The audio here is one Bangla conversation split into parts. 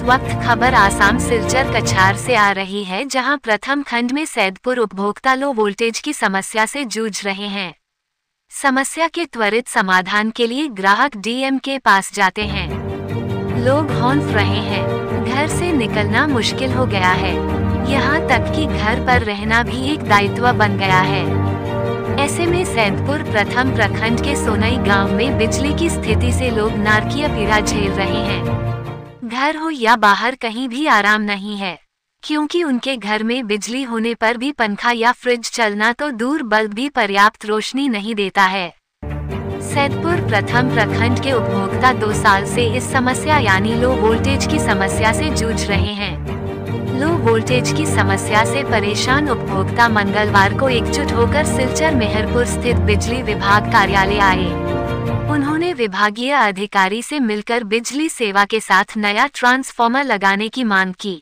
वक्त खबर आसाम सिलचर कछार से आ रही है, जहां प्रथम खंड में सैदपुर उपभोक्ता लो वोल्टेज की समस्या से जूझ रहे हैं। समस्या के त्वरित समाधान के लिए ग्राहक डीएम के पास जाते हैं। लोग हौंफ रहे हैं, घर से निकलना मुश्किल हो गया है, यहाँ तक कि घर पर रहना भी एक दायित्व बन गया है। ऐसे में सैदपुर प्रथम प्रखंड के सोनई गांव में बिजली की स्थिति से लोग नारकीय पीड़ा झेल रहे हैं। घर हो या बाहर कहीं भी आराम नहीं है, क्योंकि उनके घर में बिजली होने पर भी पंखा या फ्रिज चलना तो दूर, बल्ब भी पर्याप्त रोशनी नहीं देता है। सैदपुर प्रथम प्रखंड के उपभोक्ता 2 साल से इस समस्या यानी लो वोल्टेज की समस्या से जूझ रहे हैं। लो वोल्टेज की समस्या से परेशान उपभोक्ता मंगलवार को एकजुट होकर सिलचर मेहरपुर स्थित बिजली विभाग कार्यालय आए। उन्होंने विभागीय अधिकारी से मिलकर बिजली सेवा के साथ नया ट्रांसफार्मर लगाने की मांग की।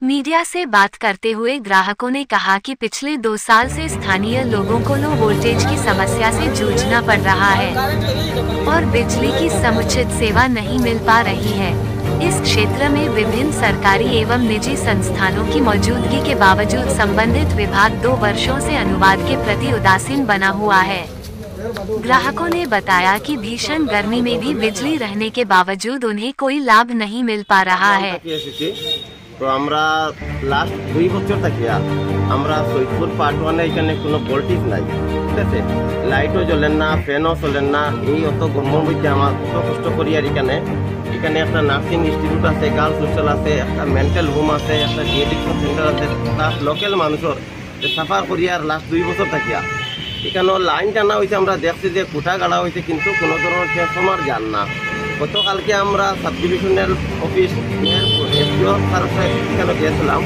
मीडिया से बात करते हुए ग्राहकों ने कहा कि पिछले 2 साल से स्थानीय लोगों को लो वोल्टेज की समस्या से जूझना पड़ रहा है और बिजली की समुचित सेवा नहीं मिल पा रही है। इस क्षेत्र में विभिन्न सरकारी एवं निजी संस्थानों की मौजूदगी के बावजूद संबंधित विभाग 2 वर्षों से अनुवाद के प्रति उदासीन बना हुआ है। ग्राहकों ने बताया कि भीषण गर्मी में भी बिजली रहने के बावजूद उन्हें कोई लाभ नहीं मिल पा रहा है। तो আমরা লাস্ট 2 বছর থাকিয়া আমরা সৈয়দপুর পার্ট 1 এখানে কোনো ভোল্টেজ নাই, ঠিক আছে, লাইটও জ্বলেন না, ফ্যানও চলেন না। এই অত গরমের মধ্যে আমার কত কষ্ট করি। আর এখানে একটা নার্সিং ইনস্টিটিউট আছে, গার্লস হোস্টেল আছে, একটা মেন্টাল হোম আছে, একটা ডিএডিকশন সেন্টার আছে, প্লাস লোকাল মানুষের সাফার করি। আর লাস্ট 2 বছর থাকিয়া এখানে লাইন টানা হয়েছে, আমরা দেখছি যে কোঠা গাড়া হয়েছে, কিন্তু কোনো ধরনের ট্রান্সফরমার যান না। গতকালকে আমরা সাব ডিভিশনাল অফিস এখানে গিয়েছিলাম,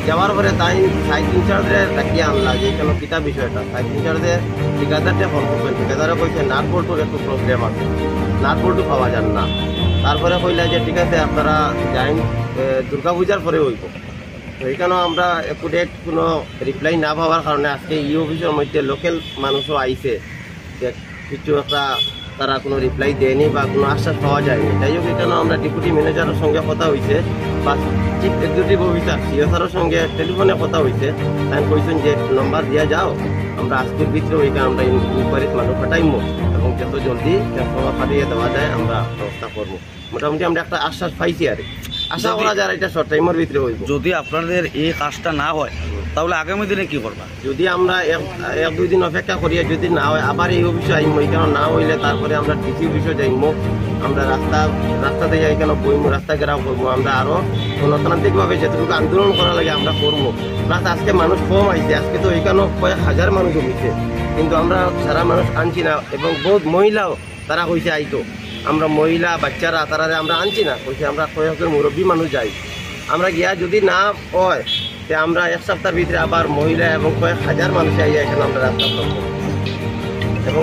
যাওয়ার পরে তাই সাইট ইনচার্জে ডাকিয়ে আনলা যে এখানে কিতা বিষয়টা। সাইট ইনচার্জে ঠিকাদারটা ফোন করবেন, ঠিকাদারে কইছে নাট বোল্টুর একটু প্রবলেম আছে, নাট বোল্টু পাওয়া যান না। তারপরে কইলা যে ঠিক আছে আপনারা যাইন, দুর্গা পূজার পরে হইব। তো এখানেও আমরা একুরেট কোনো রিপ্লাই না পাওয়ার কারণে আজকে ই অফিসের মধ্যে লোকাল মানুষও আইছে, যে কিছু একটা তারা কোনো রিপ্লাই দেয়নি বা কোনো আশ্বাস পাওয়া যায়নি। যাই হোক এখানে আমরা ডেপুটি ম্যানেজারের সঙ্গে কথা হয়েছে বা চিফ এক্সিকিউটিভ অফিসার সিএসআরের সঙ্গে টেলিফোনে কথা হয়েছে। তাই কইছেন যে নম্বর দিয়া যাও, আমরা আজকের ভিতরে ওইখানে আমরা ইনকোয়ারিজ মানুষ পাঠাইব এবং যত জলদি ট্রান্সফরমার পাঠিয়ে দেওয়া যায় আমরা ব্যবস্থা করবো। মোটামুটি আমরা একটা আশ্বাস পাইছি, আর আশা করা যায় এটা শর্ট টাইমের ভিতরে হইব। যদি আপনাদের এই কাজটা না হয় তাহলে আগামী দিনে কি করবা? যদি আমরা 1-2 দিন অপেক্ষা করি, যদি না হয় আবার এই অফিসে আইম, এখানে না হইলে তারপরে আমরা ডিসি অফিসে যাইম, আমরা রাস্তাতে যাই, এখানে বইম, রাস্তা ঘেরাও করবো। আমরা আরও গণতান্ত্রিকভাবে যেটুকু আন্দোলন করা লাগে আমরা করবো। প্লাস আজকে মানুষ কম আইছে, আজকে তো এখানেও কয়েক হাজার মানুষ জমিছে, কিন্তু আমরা সারা মানুষ আনছি না। এবং বহুত মহিলাও তারা কইছে আইতো, আমরা মহিলা বাচ্চারা তারা আমরা আনছি না, কইছে আমরা কয়েকজন মুরব্বী মানুষ যাই। আমরা গিয়া যদি না হয় তে আমরা 1 সপ্তাহের ভিতরে আবার মহিলা এবং কয়েক হাজার মানুষ আইয়া এখানে আমরা রাস্তা করবো। এবং